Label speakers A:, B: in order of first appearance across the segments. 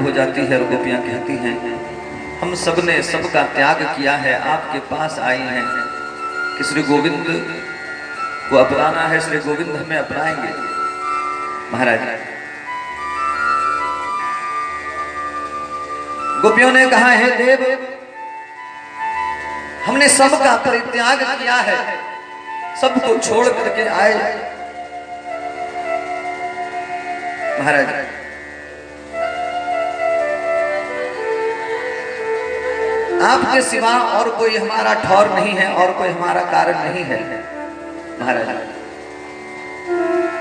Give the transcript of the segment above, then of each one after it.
A: हो जाती है और गोपियां कहती हैं, हम सब ने सबका त्याग किया है, आपके पास आई हैं कि श्री गोविंद को अपनाना है, श्री गोविंद हमें अपनाएंगे। महाराज गोपियों ने कहा, हे देव, हमने सबका परित्याग किया है, सबको छोड़ करके आए। महाराज आपके सिवा और कोई हमारा ठौर नहीं है, और कोई हमारा कारण नहीं है। महाराज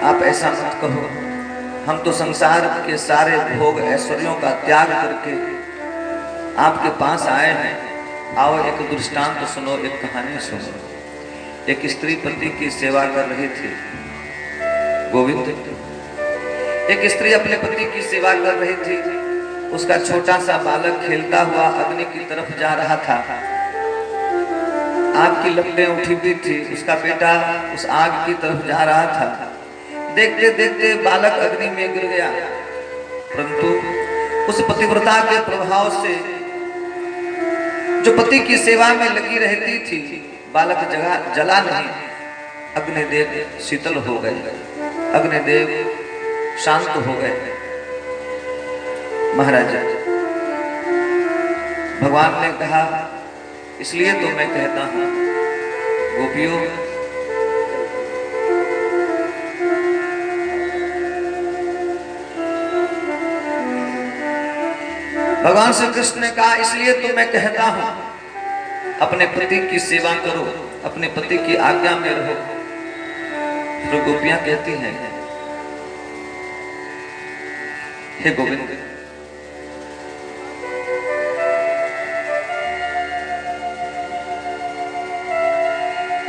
A: आप ऐसा मत कहो, हम तो संसार के सारे भोग ऐश्वर्यों का त्याग करके आपके पास आए हैं। आओ एक दृष्टांत तो सुनो, एक कहानी सुनो। एक स्त्री पति की सेवा कर रही थी। गोविंद, एक स्त्री अपने पति की सेवा कर रही थी। उसका छोटा सा बालक खेलता हुआ अग्नि की तरफ जा रहा था। आग की लपटें उठी हुई थी। उसका बेटा उस आग की तरफ जा रहा था। देखते देखते बालक अग्नि में गिर गया, परंतु उस पतिव्रता के प्रभाव से जो पति की सेवा में लगी रहती थी, बालक जला नहीं। अग्निदेव शीतल हो गए, अग्निदेव शांत हो गए। महाराज भगवान ने कहा, इसलिए तो मैं कहता हूं गोपियों, भगवान श्री कृष्ण ने कहा, इसलिए तो मैं कहता हूं अपने पति की सेवा करो, अपने पति की आज्ञा में रहो। तो गोपियां कहती हैं, हे गोविंद,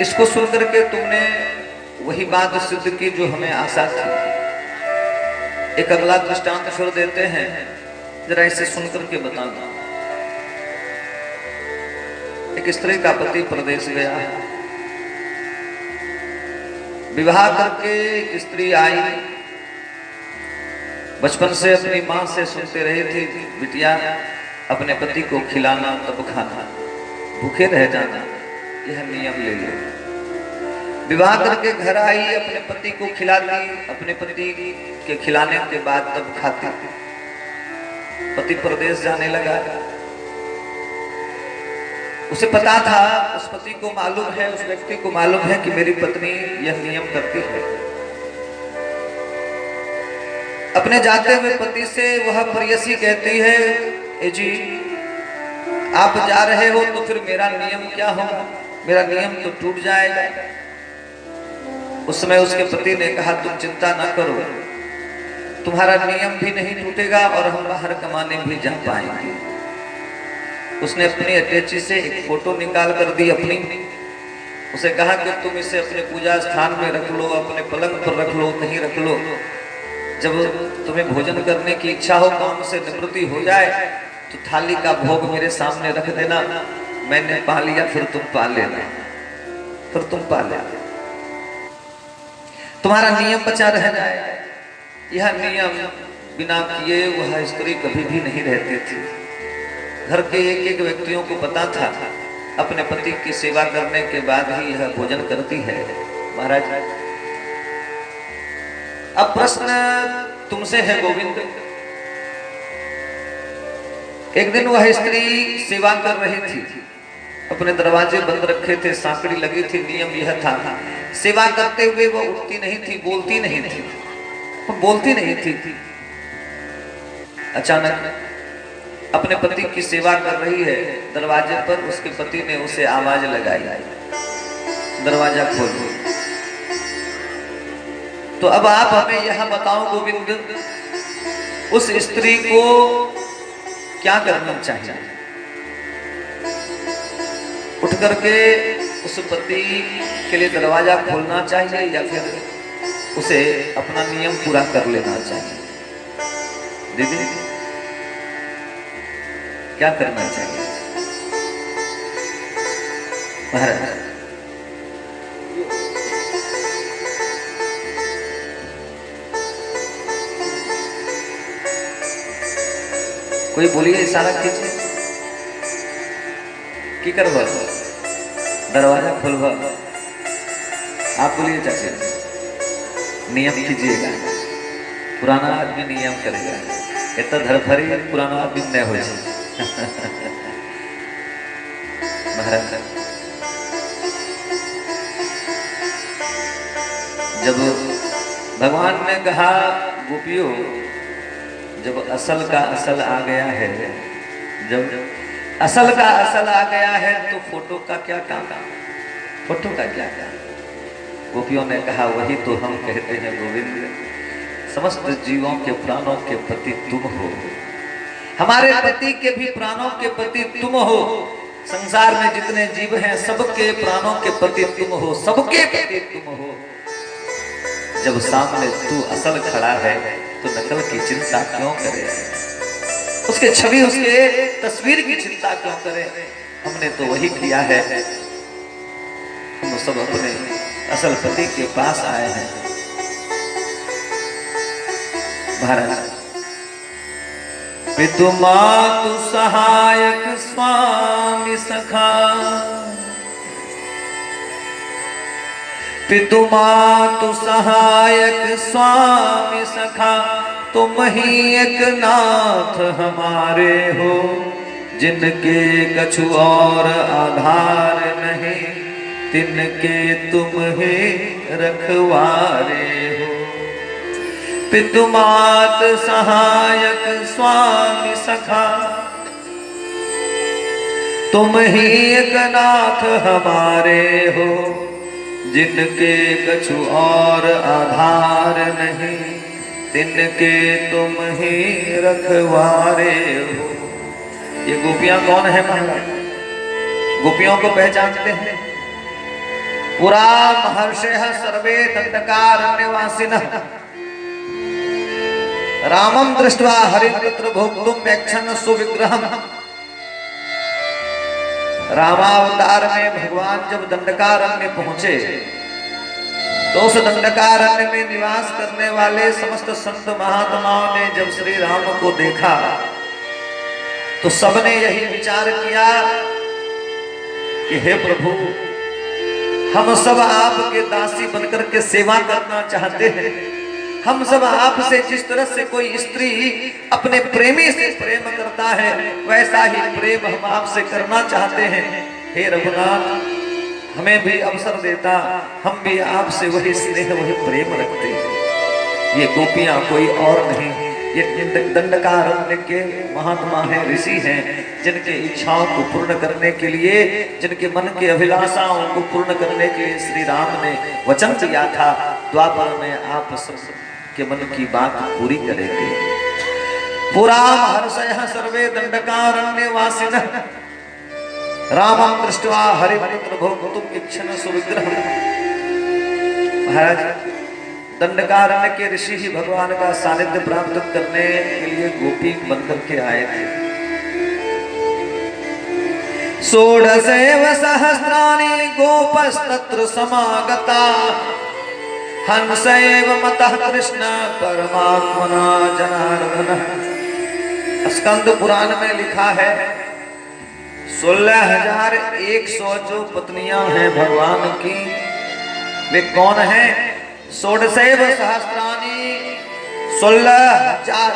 A: इसको सुनकर के तुमने वही बात सिद्ध की जो हमें आशा थी। एक अगला दृष्टांत छोड़ देते हैं, जरा इसे सुनकर के बताना। एक स्त्री का पति प्रदेश गया, विवाह करके एक स्त्री आई। बचपन से अपनी मां से सुनते रही थी, बिटिया अपने पति को खिलाना तब खाना, भूखे रह जाना, यह नियम ले लो। विवाह करके घर आई, अपने पति को खिलाती, अपने पति के खिलाने के बाद तब खाती। पति प्रदेश जाने लगा। उसे पता था, उस पति को मालूम है, उस व्यक्ति को मालूम है कि मेरी पत्नी यह नियम करती है। अपने जाते हुए पति से वह प्रेयसी कहती है, ए जी आप जा रहे हो तो फिर मेरा नियम क्या होगा, मेरा नियम तो टूट जाएगा। उस समय उसके पति ने कहा, तुम चिंता ना करो, तुम्हारा नियम भी नहीं टूटेगा और हम बाहर कमाने भी जा पाएंगे। उसने अपनी अटैची से एक फोटो निकाल कर दी अपनी। उसे कहा कि तुम इसे अपने पूजा स्थान में रख लो, अपने पलंग पर रख लो, कहीं रख लो। जब तुम्हें भोजन करने की इच्छा हो, काम से निवृत्ति हो जाए, तो थाली का भोग मेरे सामने रख देना। मैंने पा लिया, फिर तुम पा लेना, फिर तुम पा लेना, तुम्हारा नियम बचा रह जाए। यह नियम बिना किए वह स्त्री कभी भी नहीं रहती थी। घर के एक एक व्यक्तियों को पता था, अपने पति की सेवा करने के बाद ही यह भोजन करती है। महाराज अब प्रश्न तुमसे है गोविंद। एक दिन वह स्त्री सेवा कर रही थी, अपने दरवाजे बंद रखे थे, सांकड़ी लगी थी। नियम यह था, सेवा करते हुए वो उठती नहीं थी, बोलती नहीं थी, वो बोलती नहीं थी। अचानक अपने पति की सेवा कर रही है, दरवाजे पर उसके पति ने उसे आवाज लगाई, दरवाजा खोलो। तो अब आप हमें यह बताओ गोविंद, उस स्त्री को क्या करना चाहिए? उठ करके उस पति के लिए दरवाजा खोलना चाहिए या फिर उसे अपना नियम पूरा कर लेना चाहिए? दीदी क्या करना चाहिए? महाराज कोई बोलिए इशारा कीजिए की करवा दरवाजा खोलवा। आप बोलिए चाची नियम कीजिएगा, पुराना आदमी नियम करेगा, इतना धरफरी पुराना आदमी न हो महाराज। जब भगवान ने कहा गोपियों जब असल का असल आ गया है, जब असल का असल आ गया है तो फोटो का क्या काम, फोटो का क्या काम। गोपियों ने कहा वही तो हम कहते हैं गोविंद, समस्त जीवों के प्राणों के पति तुम हो, हमारे पति के भी प्राणों के पति तुम हो, संसार में जितने जीव हैं सबके प्राणों के पति तुम हो, सबके पति तुम हो। जब सामने तू असल खड़ा है तो नकल की चिंता क्यों करे, उसके छवि उसके तस्वीर की चिंता क्यों करे। हमने तो वही किया है, हम सब अपने असल पति के पास आए हैं। महाराज पितु मातु सहायक स्वामी सखा, पितु मातु सहायक स्वामी सखा, तुम ही एक नाथ हमारे हो, जिनके कछु और आधार नहीं, तिनके तुम ही रखवारे हो। पितु मात सहायक स्वामी सखा, तुम ही एक नाथ हमारे हो, जिनके कछु और आधार नहीं, तिनके तुम ही रखवारे हो। ये गोपियां कौन है महाराज? गोपियों को पहचानते हैं? पुरा महर्षयः सर्वे दंडकारण्यवासिनः, रामं दृष्ट्वा हरिं तत्र भोक्तुं यच्छन् सुविग्रहम्। रामावतार में भगवान जब दंडकारण्य पहुंचे तो उस दंडकारण्य में निवास करने वाले समस्त संत महात्माओं ने जब श्री राम को देखा तो सबने यही विचार किया कि हे प्रभु, हम सब आपके दासी बनकर के सेवा करना चाहते हैं। हम सब आपसे जिस तरह से कोई स्त्री अपने प्रेमी से प्रेम करता है वैसा ही प्रेम हम आपसे करना चाहते हैं। हे रघुनाथ, हमें भी अवसर देता, हम भी आपसे वही स्नेह वही प्रेम रखते हैं। ये गोपियां कोई और नहीं, ये दंडकारण्य के महात्मा हैं, ऋषि हैं, जिनके इच्छाओं को पूर्ण करने के लिए, जिनके मन के अभिलाषाओं को पूर्ण करने के लिए श्री राम ने वचन दिया था द्वापर में आप सब के मन की बात पूरी करेंगे। पुरा महर्षयः सर्वे दंडकारण्यवासिनः, रामं दृष्ट्वा हरिपुत्र भोक्तुं इच्छन् सुविग्रहम्। महाराज दंडकारण्य के ऋषि ही भगवान का सानिध्य प्राप्त करने के लिए गोपी बनकर के आए थे। षोडशैव सहस्राणि गोपस्तत्र समागता, हंसैव मतः कृष्ण परमात्मना जनार्दन। स्कंद पुराण में लिखा है 16,100 जो पत्नियां हैं भगवान की, वे कौन हैं? षोडशैव सहस्राणि, 16,000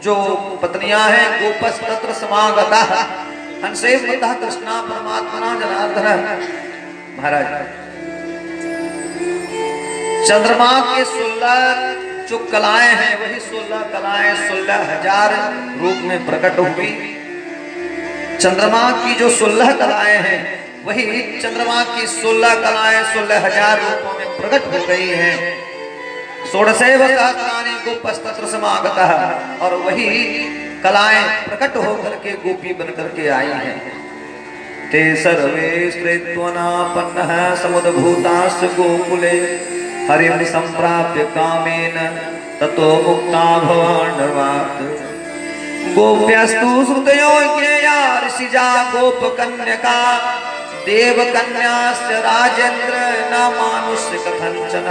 A: जो पत्नियां हैं। गोपस्तत्र समागता, हंसैव मतः कृष्ण परमात्मना जनार्दन। महाराज चंद्रमा के 16 जो कलाएं हैं वही 16 कलाएं 16,000 रूप में प्रकट हुई। चंद्रमा की जो 16 कलाएं हैं वही चंद्रमा की 16 कलाएं 16,000 रूपों में प्रकट हो गई हैं। षोडशैव सहस्राणि गोपस्तत्र समागतः, और वही कलाएं प्रकट होकर के गोपी बनकर के आई हैं। ते सर्वे स्त्रीत्वनापन्नः समुद्भूताश्च गोकुले, हरिं संप्राप्य कामेन ततो मुक्ता भवाण्डवात्। गोप्यस्तु श्रुतयो ज्ञेया ऋषिजा गोपकन्यका, देवकन्याश्च राजेन्द्र न मानुष्य कथंचन।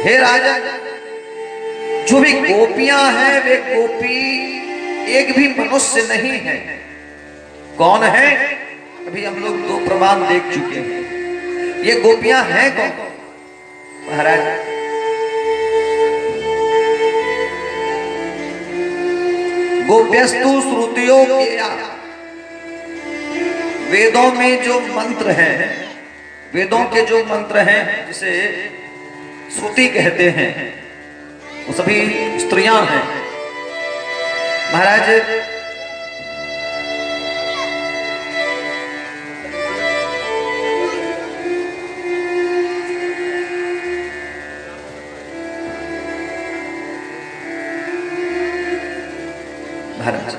A: हे राजन, जो भी गोपियां हैं वे गोपी एक भी मनुष्य नहीं है। कौन है? अभी हम लोग 2 प्रमाण देख चुके हैं। ये गोपियां हैं कौन? महाराज, गोप्यस्तु श्रुतियों के, वेदों में जो मंत्र हैं, वेदों के जो मंत्र हैं जिसे श्रुति कहते हैं, वो सभी स्त्रियां हैं। महाराज, महाराज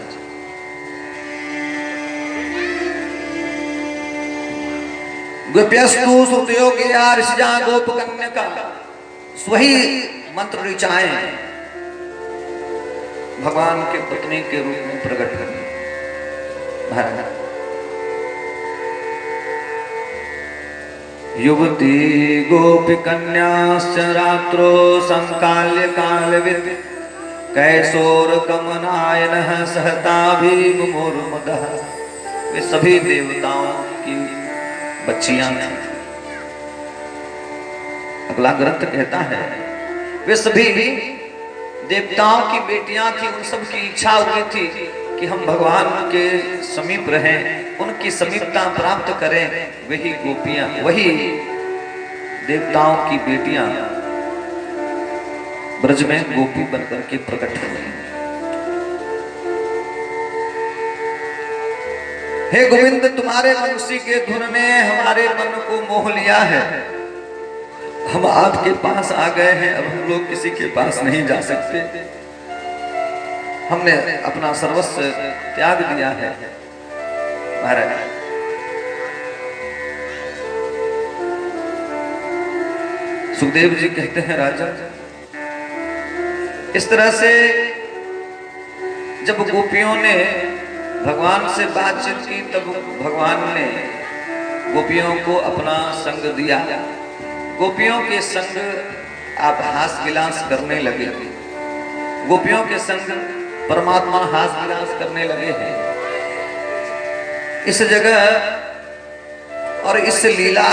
A: गोप्यस्तु श्रुतियों के ऋषिजा गोप कन्यका, वही मंत्र ऋचाएं भगवान के पत्नी के रूप में प्रकट हुई। महाराज, युवती गोपी कन्याश्च रात्रो संकाल्य कालविद कैशोर कमनायनः सहताभिमुमुर्मदः। वे सभी देवताओं की बच्चियां थी। अगला ग्रंथ कहता है वे सभी देवताओं की बेटियां थी। उन सब की इच्छा हुई थी कि हम भगवान के समीप रहें, उनकी समीपता प्राप्त करें। वही गोपियां, वही देवताओं की बेटियां ब्रज में गोपी बनकर के प्रकट हुई। हे गोविंद, तुम्हारे मनुष्य के धुन ने हमारे मन को मोह लिया है। हम आपके पास आ गए हैं, अब हम लोग किसी के पास नहीं जा सकते। हमने अपना सर्वस्व त्याग दिया है। महाराज, सुखदेव जी कहते हैं, राजा, इस तरह से जब गोपियों ने भगवान से बातचीत की, तब भगवान ने गोपियों को अपना संग दिया। गोपियों के संग आप हास विलास करने लगे। गोपियों के संग परमात्मा हास विलास करने लगे हैं। इस जगह और इस लीला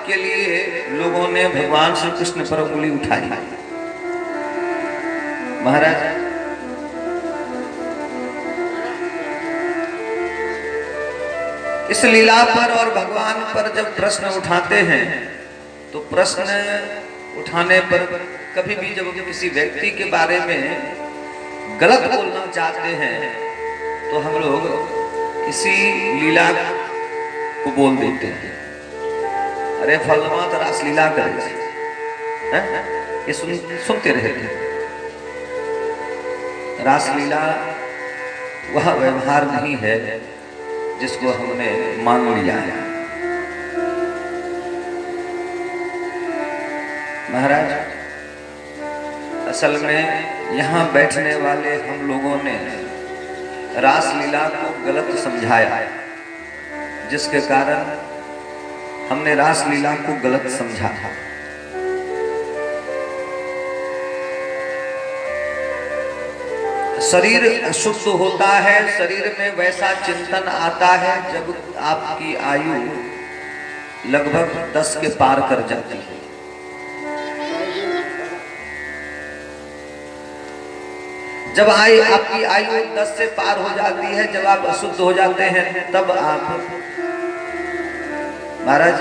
A: के लिए लोगों ने भगवान श्री कृष्ण पर उंगली उठाई। महाराज, इस लीला पर और भगवान पर जब प्रश्न उठाते हैं, तो प्रश्न उठाने पर कभी भी जब किसी व्यक्ति के बारे में गलत बोलना चाहते हैं, तो हम लोग इसी लीला को बोल देते हैं। अरे फलमा तो रासलीला करे, ये सुनते रहते हैं। रासलीला वह व्यवहार नहीं है जिसको हमने मान लिया है। महाराज, असल में यहाँ बैठने वाले हम लोगों ने रासलीला को गलत समझाया, जिसके कारण हमने रासलीला को गलत समझा था। शरीर अशुद्ध होता है, शरीर में वैसा चिंतन आता है जब आपकी आयु लगभग 10 के पार कर जाती है। जब आपकी आयु 10 से पार हो जाती है, जब आप अशुद्ध हो जाते हैं, तब आप महाराज,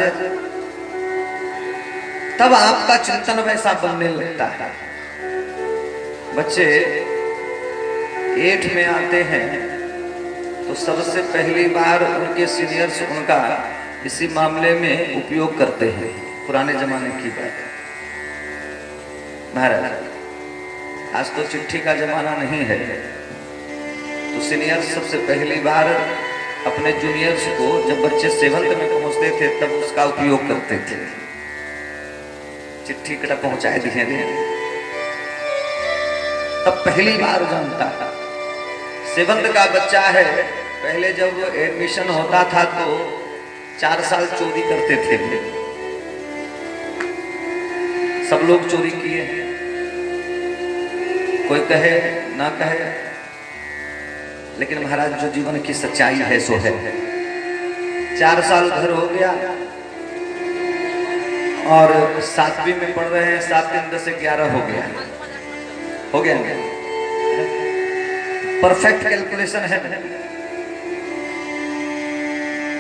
A: तब आपका चिंतन वैसा बनने लगता है। बच्चे 8 में आते हैं तो सबसे पहली बार उनके सीनियर्स उनका इसी मामले में उपयोग करते हैं। पुराने जमाने की बात है महाराज, आज तो चिट्ठी का जमाना नहीं है। तो सीनियर्स सबसे पहली बार अपने जूनियर्स को, जब बच्चे 7th में पहुंचते थे, तब उसका उपयोग करते थे। चिट्ठी कटा पहुंचाए दिए थे, तब पहली बार जानता था। 7th का बच्चा है, पहले जब एडमिशन होता था तो 4 साल चोरी करते थे। सब लोग चोरी किए हैं, कोई कहे ना कहे, लेकिन महाराज जो जीवन की सच्चाई है सो है। 4 साल घर हो गया और 7वीं में पढ़ रहे हैं, 7 3 10 11 हो गया परफेक्ट कैलकुलेशन है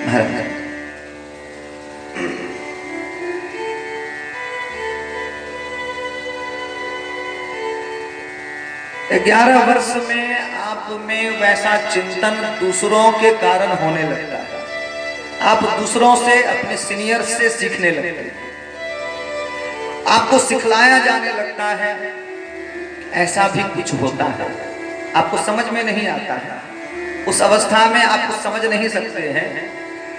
A: महाराज। 11 वर्ष में आप में वैसा चिंतन दूसरों के कारण होने लगता है। आप दूसरों से, अपने सीनियर से सीखने लगते हैं। आपको सिखलाया जाने लगता है ऐसा भी कुछ होता है, आपको समझ में नहीं आता है। उस अवस्था में आपको समझ नहीं सकते हैं,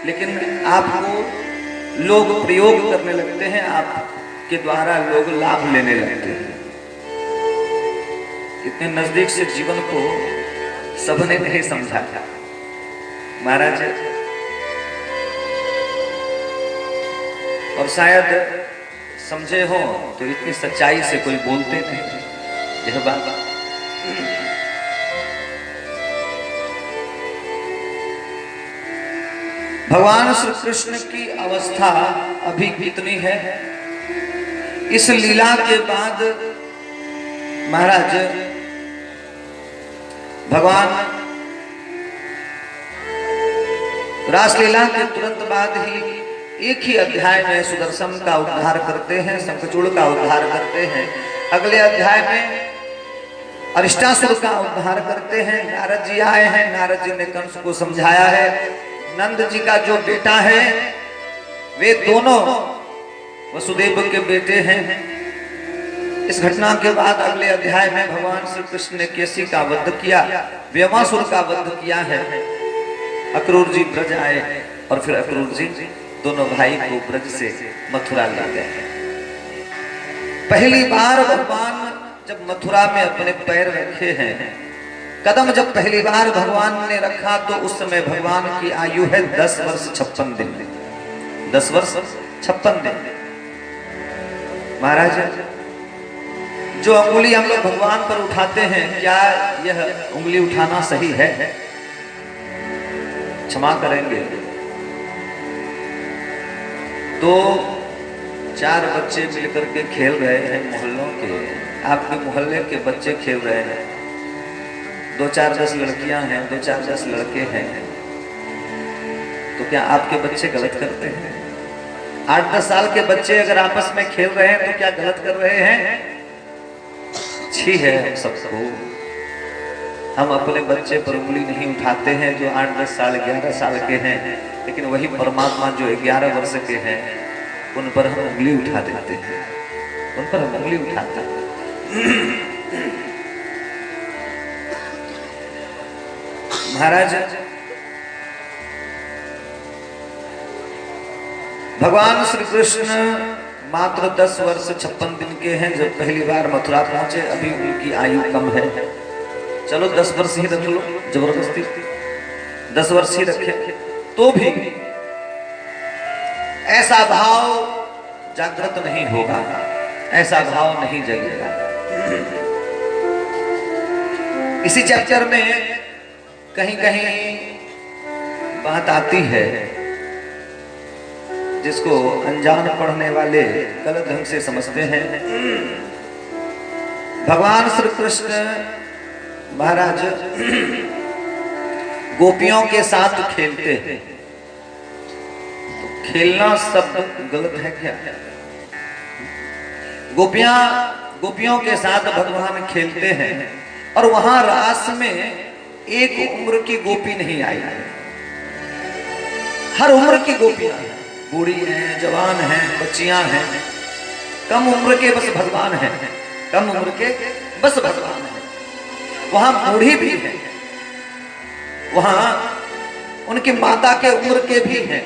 A: लेकिन आपको लोग प्रयोग करने लगते हैं, आपके द्वारा लोग लाभ लेने लगते हैं। इतने नजदीक से जीवन को सबने नहीं समझा था महाराज, और शायद समझे हो तो इतनी सच्चाई से कोई बोलते नहीं। यह बात भगवान श्री कृष्ण की अवस्था अभी कितनी है। इस लीला के बाद महाराज भगवान रासलीला के तुरंत बाद ही एक ही अध्याय में सुदर्शन का उद्धार करते हैं, शंखचूड़ का उद्धार करते हैं। अगले अध्याय में अरिष्टासुर का उद्धार करते हैं। नारद जी आए हैं, नारद जी ने कंस को समझाया है। नंद जी का जो बेटा है वे दोनों वसुदेव के बेटे हैं। इस घटना के बाद अगले अध्याय में भगवान श्री कृष्ण ने केसी का वध किया, व्यवासुर का वध किया है। अक्रूर जी ब्रज आए और फिर अक्रूर जी दोनों भाई को ब्रज से मथुरा ले गए। पहली बार भगवान जब मथुरा में अपने पैर रखे हैं, कदम जब पहली बार भगवान ने रखा तो उस समय भगवान की आयु है 10 वर्ष 56 दिन। 10 वर्ष 56 दिन। महाराज जो अंगुली हम लोग भगवान पर उठाते हैं, क्या यह उंगली उठाना सही है? क्षमा करेंगे। तो 4 बच्चे मिलकर के खेल रहे हैं मोहल्लों के, आपके मोहल्ले के बच्चे खेल रहे हैं। 2 4 10 लड़कियां हैं, 2 4 10 लड़के हैं। तो क्या आपके बच्चे गलत करते हैं? 8 10 साल के बच्चे अगर आपस में खेल रहे हैं तो क्या गलत कर रहे हैं? अच्छी है हम सबको। हम अपने बच्चे पर उंगली नहीं उठाते हैं जो 8 10 साल 11 साल के हैं, लेकिन वही परमात्मा जो 11 वर्ष के हैं उन पर हम उंगली उठा देते हैं, उन पर हम उंगली उठाते हैं। महाराज भगवान श्री कृष्ण मात्र 10 वर्ष 56 दिन के हैं जब पहली बार मथुरा पहुंचे। अभी उनकी आयु कम है, चलो 10 वर्ष ही रख लो, जबरदस्ती 10 वर्ष ही रखे, तो भी ऐसा भाव जागृत नहीं होगा, ऐसा भाव नहीं जगेगा। इसी चैप्टर में कहीं कहीं बात आती है जिसको अनजान पढ़ने वाले गलत ढंग से समझते हैं। भगवान श्री कृष्ण महाराज गोपियों के साथ खेलते हैं। तो खेलना सब गलत है क्या? गोपियों के साथ भगवान खेलते हैं और वहां रास में एक उम्र की गोपी नहीं आई है, हर उम्र की गोपियां हैं, बूढ़ी हैं, जवान हैं, बच्चियां हैं। कम उम्र के बस भगवान हैं, कम उम्र के बस भगवान हैं। वहां बूढ़ी भी है, वहां उनकी माता के उम्र के भी हैं,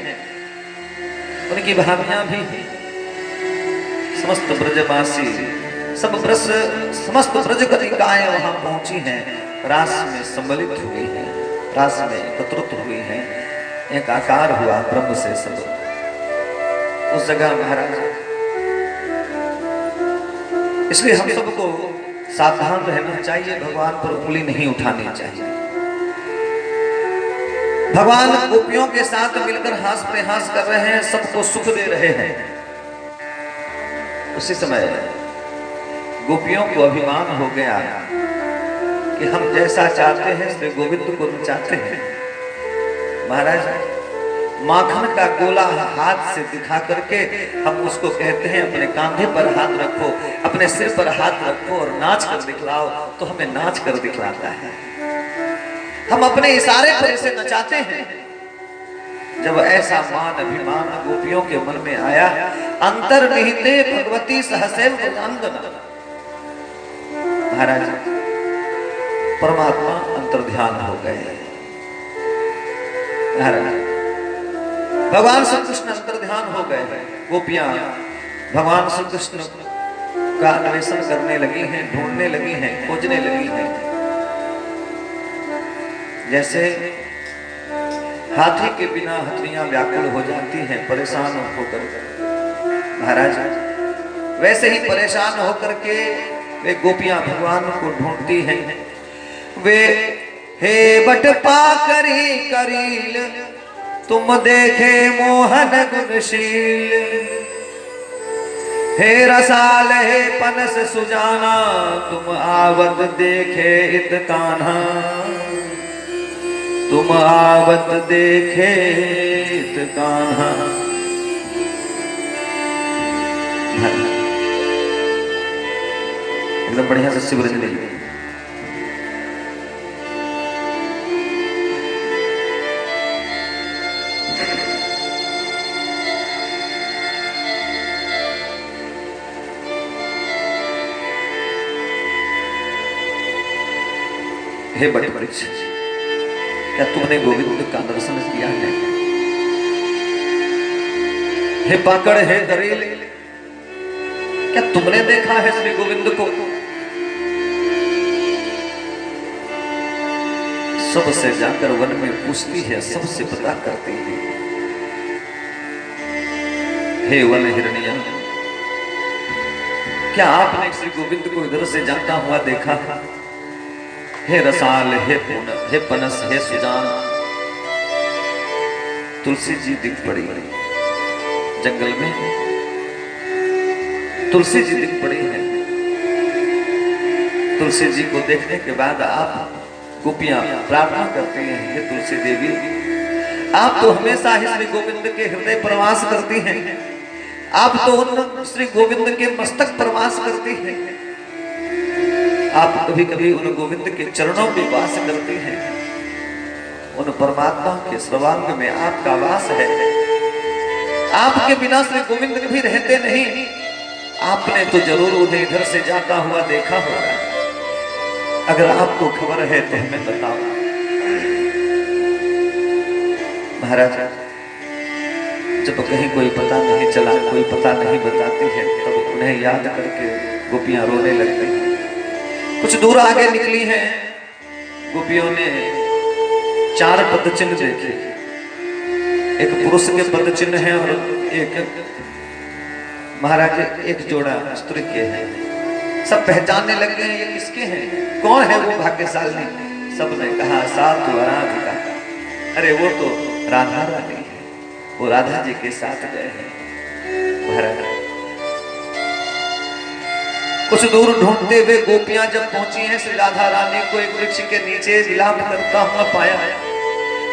A: उनकी भाभियां भी हैं। समस्त ब्रजवासी समस्त ब्रज कलिकाएं वहां पहुंची हैं, रास में सम्मिलित हुई हैं, रास में एकत्रित हुई हैं, एक आकार हुआ ब्रह्म से सब उस जगह महाराज। इसलिए हम सबको सावधान रहना चाहिए, भगवान पर उंगली नहीं उठानी चाहिए। भगवान गोपियों के साथ मिलकर हास प्रहास कर रहे हैं, सबको सुख दे रहे हैं। उसी समय गोपियों को अभिमान हो गया कि हम जैसा चाहते हैं श्री गोविंद को चाहते हैं। महाराज माखन का गोला हाथ से दिखा करके हम उसको कहते हैं अपने कांधे पर हाथ रखो, अपने सिर पर हाथ रखो और नाच कर दिखलाओ, तो हमें नाच कर दिखलाता है। हम अपने इशारे पर इसे नचाते हैं। जब ऐसा मान अभिमान गोपियों के मन में आया, अंतर्निहिते भगवती सहसेव अंगना, महाराज परमात्मा अंतर्ध्यान हो गए। महाराज भगवान श्री कृष्ण अंतर्ध्यान हो गए। गोपियां भगवान श्री कृष्ण का अन्वेषण करने लगी हैं, ढूंढने लगी हैं, खोजने लगी हैं। जैसे हाथी के बिना हथनियां व्याकुल हो जाती हैं परेशान होकर, महाराज वैसे ही परेशान होकर के वे गोपियां भगवान को ढूंढती हैं। वे हे बट पा करी करील, तुम देखे मोहन गुणशील, हे रसाल हे पनस सुजाना, तुम आवत देखे इत कान्हा, तुम आवत देखे इत कान्हा। एकदम बढ़िया से शिव रंजनी हे बड़े वृक्ष, क्या तुमने गोविंद का दर्शन किया है? हे पाकड़ हे दरेल, क्या तुमने देखा है श्री गोविंद को? सबसे जाकर वन में पूछती है, सबसे पता करती है। हे वन हिरनिया, क्या आपने श्री गोविंद को इधर से जाता हुआ देखा? हे रसाल हे पनस हे सुजान, तुलसी जी दिख पड़ी जंगल में, तुलसी जी दिख पड़ी है। तुलसी जी को देखने के बाद आप गोपियां प्रार्थना करती हैं, हे तुलसी देवी, आप तो हमेशा ही श्री गोविंद के हृदय प्रवास करती हैं, आप तो उन श्री गोविंद के मस्तक प्रवास करती हैं, आप कभी कभी उन गोविंद के चरणों में वास करती हैं, उन परमात्मा के सर्वांग में आपका वास है। आपके बिना श्री गोविंद भी रहते नहीं। आपने तो जरूर उन्हें इधर से जाता हुआ देखा होगा। अगर आपको खबर है तो हमें बताओ। महाराज जब कहीं कोई पता नहीं चला, कोई पता नहीं बताती है, तब उन्हें याद करके गोपियां रोने लगती हैं। कुछ दूर आगे निकली हैं, गोपियों ने 4 पद चिन्ह देखे। एक पुरुष के पद चिन्ह है और एक महाराज एक जोड़ा स्त्री के हैं। सब पहचानने लग गए ये किसके हैं, कौन है वो भाग्यशाली? सबने कहा साधु राधिका। अरे वो तो राधा रानी है, वो राधा जी के साथ गए हैं। महाराज कुछ दूर ढूंढते हुए गोपियां जब पहुंची हैं, श्री राधा रानी को एक वृक्ष के नीचे विलाप करता हुआ पाया।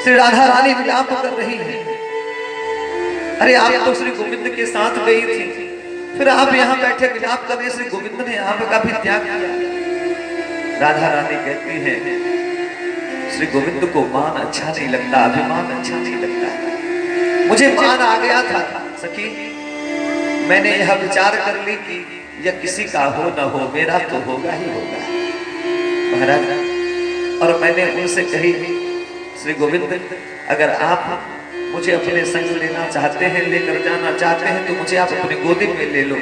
A: श्री राधा रानी विलाप कर रही है। अरे आप तो श्री गोविंद के साथ गई थी, फिर आप यहाँ बैठे विलाप कर रहे, श्री गोविंद ने आपका भी त्याग किया। राधा रानी कहती है, श्री गोविंद को मान अच्छा नहीं लगता, अभिमान अच्छा नहीं लगता। मुझे मान आ गया था सखी, मैंने यह विचार कर ली कि यह किसी का हो न हो, मेरा तो होगा ही होगा। महाराज और मैंने उनसे कही, श्री गोविंद अगर आप मुझे अपने संग लेना चाहते हैं, लेकर जाना चाहते हैं, तो मुझे आप अपनी गोदी में ले लो।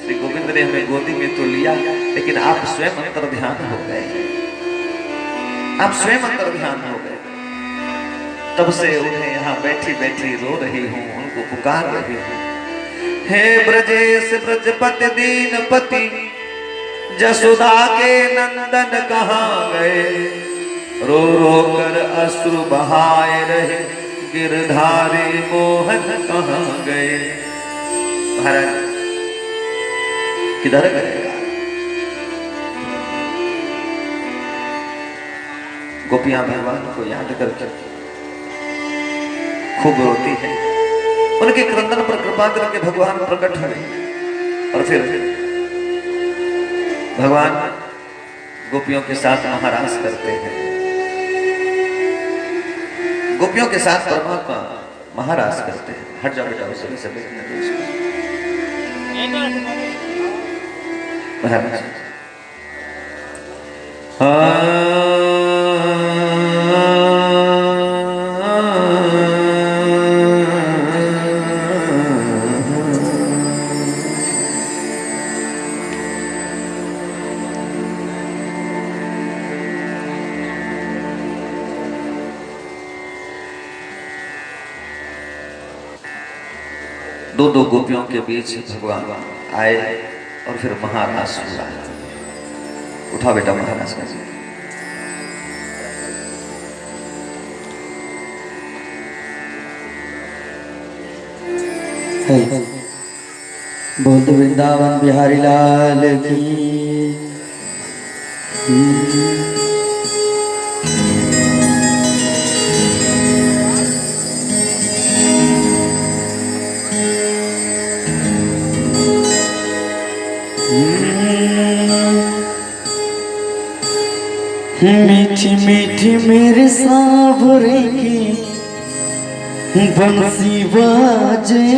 A: श्री गोविंद ने हमें गोदी में तो लिया, लेकिन आप स्वयं अंतर्ध्यान हो गए, आप स्वयं अंतर्ध्यान हो गए। तब से उन्हें यहाँ बैठी बैठी रो रही हूँ, उनको पुकार रही हूँ। हे ब्रजेश ब्रजपति दीनपति, जसोदा के नंदन कहाँ गए? रो रो कर अश्रु बहाए रहे, गिरधारी मोहन कहाँ गए। महाराज किधर गए? गोपियां भगवान को याद करके खूब रोती है। उनके क्रंदन पर कृपा करके भगवान प्रकट हुए और फिर भगवान गोपियों के साथ महारास करते हैं। गोपियों के साथ परमात्मा महारास करते हैं। हट जाओ बेटा, सभी से देखने दो इसको। महाराज दो दो गोपियों के बीच भगवान आए और फिर महारास हुआ। उठा बेटा महाराज का।
B: बोल तो वृंदावन बिहारी लाल की। मीठी मीठी मेरे सावरे की बंसी बाजे,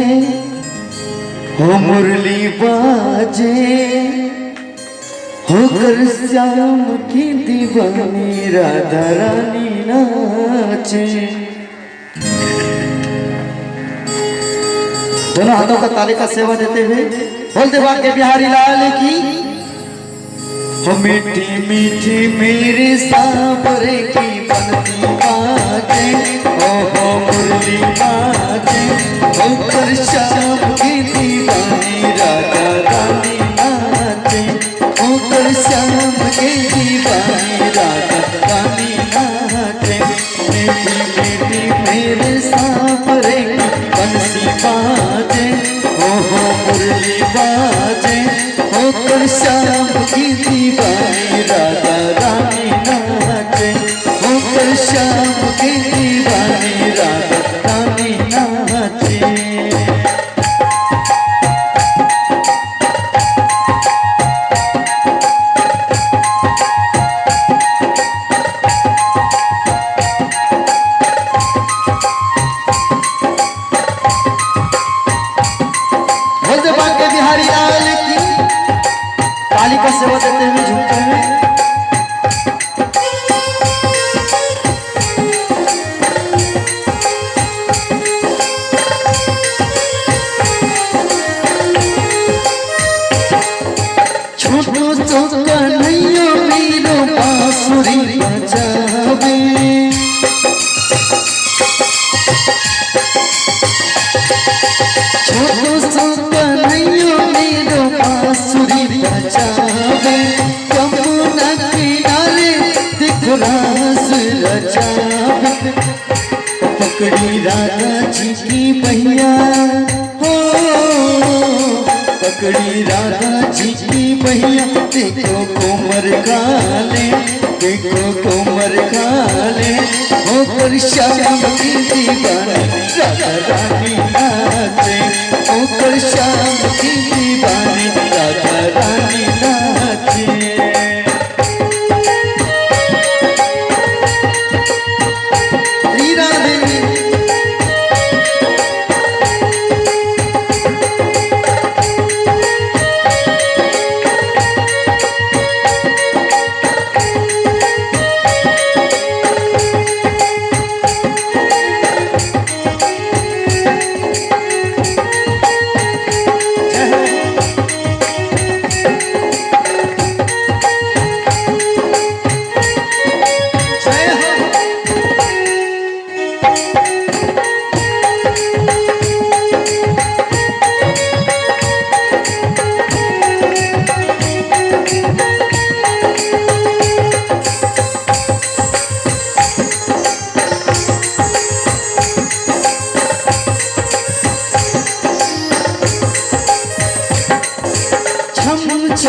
B: हो मुरली बाजे, होकर श्याम की दीवानी राधा रानी नाचे। दोनों हाथों का ताली का सेवा देते हुए बोल दे बाके बिहारी लाल की। हो मीठी मीठी मेरे सावरे की बंसी बाजे, हो मुरली बाजे, होकर श्याम की दीवानी राधा रानी नाचे, होकर श्याम की दीवानी राधा रानी नाचे। मीठी मीठी मेरे सावरे की बंसी बाजे, हो मुरली बाजे, होकर श्याम की दीवानी राधा रानी नाचे, होकर श्याम की दीवानी राधा रानी नाचे। बोल दे बाके बिहारी लाल की। ताली का सेवा देते हुए झूमते हुए छोटो चौका नैयो मीरो बांसुरी बजावे, छोटो चौका नैयो मीरो बांसुरी बजावे, यमुना किनारे देखो रास रचावे। पकड़ी राधा जी की मैया, हो पकड़ी राधा जी की मैया, देखो कोमर काले, देखो कोमर काले, होकर श्याम की दीवानी राधा रानी नाचे, होकर श्याम की दीवानी राधा रानी नाचे। श्री राधे जय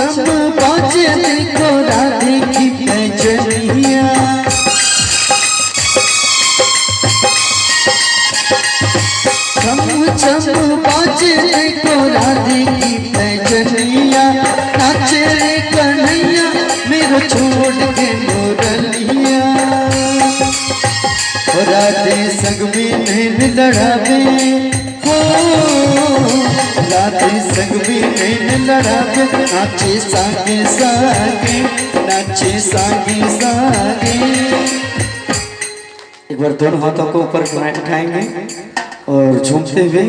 B: चम बाजे देखो राधे की पैजनिया। चम चम बाजे देखो राधे की पैजनिया। नाचे रे कन्हैया मेरो छोड़ के मोरलिया। राधे संग में नैन लड़ावे हो, राधे संग में नैन लड़ावे। नाचे सागे सागे, नाचे सागे सागे। एक बार दोनों हाथों को ऊपर उठाएंगे और झूमते हुए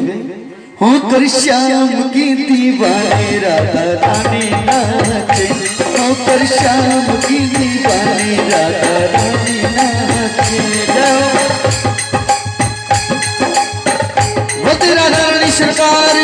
B: हो कर श्याम की दीवानी राधा रानी नाचे। हो कर श्याम की दीवानी राधा रानी नाचे। वो तेरा रानी सरकार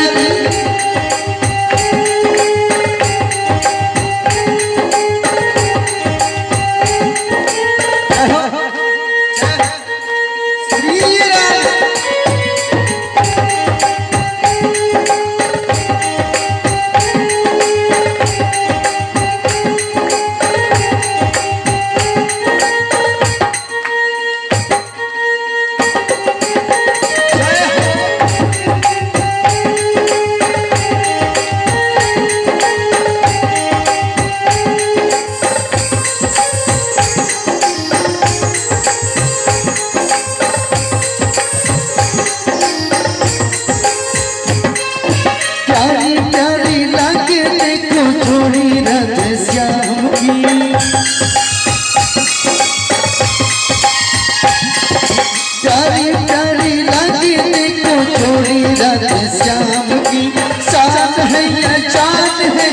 B: श्याम की शान है या जान है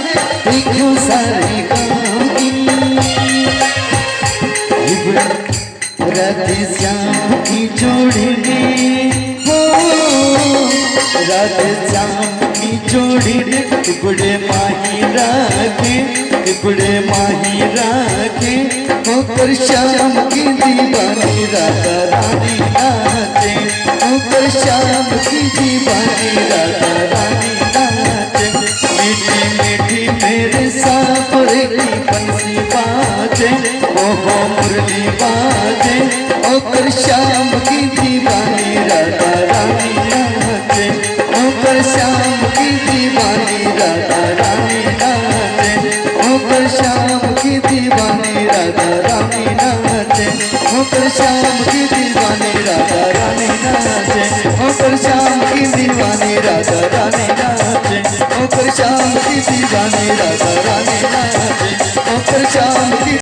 B: देखो सारे गाँव की। राधे श्याम की जोड़ी में हो, राधे श्याम की जोड़ी में टुकड़े माही राखे, टुकड़े माही राखे। होकर श्याम की दीवानी राधा रानी नाचे। होकर श्याम की दीवानी राधा रानी नाचे। मीठी मीठी मेरे सावरे की बंसी बाजे, ओहो मुरली बाजे। होकर श्याम की दीवानी राधा रानी नाचे। होकर श्याम की दीवानी राधा रानी नाचे। होकर श्याम की दीवानी राधा रानी नाचे। होकर श्याम की दीवानी राधा रानी नाचे। होकर श्याम की दीवानी राधा रानी नाचे। होकर श्याम की दीवानी राधा रानी नाचे। होकर श्याम की